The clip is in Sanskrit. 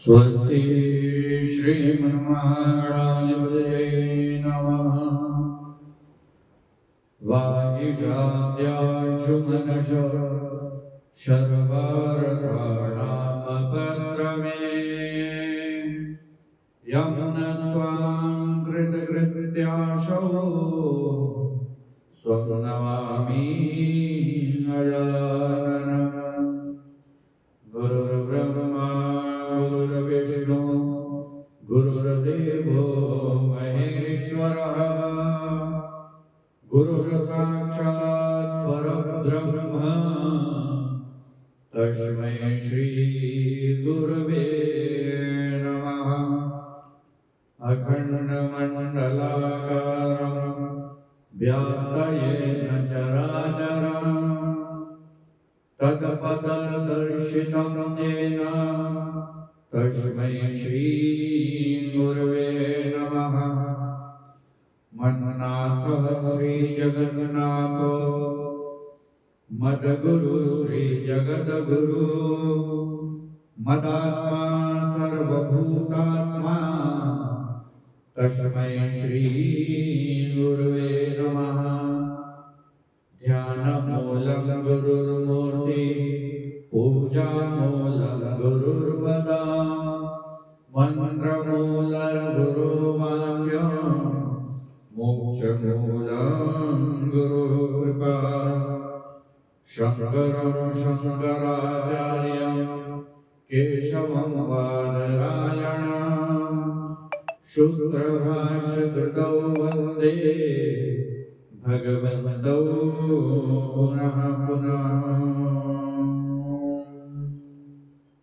स्वस्ति श्रीमन्नारायणाय नमः। वागीशाद्याशु मनसः सर्वार्थानामपत्रमे यं नत्वां कृतकृत्याशो स्वं नमामि गजाननम्। गुरुर्ब्रह्मा गुरुर्विष्णु गुरुर्देवो महेश्वरः गुरुर्साक्षात् परब्रह्म तस्मै श्री गुरवे नमः। अखण्डमण्डलाकारं व्याप्तयेन चराचरम् तत्पददर्शितं येन तस्मै श्री गुरवे नमः। मन्नाथः श्री जगन्नाथो मद्गुरु श्री जगद्गुरु मदात्मा सर्वभूतात्मा तस्मै श्री गुरवे नमः। ध्यानमूलं गुरुर्मूर्ति पूजामूलं गुरुर्वद मन्त्रमूलर्गुरुवाक्यं मोक्षमूलं गुरुकृपा। शङ्करं शङ्कराचार्यं केशवं बादरायणं सूत्रभाष्यकृतौ वन्दे भगवन्तौ पुनः पुनः।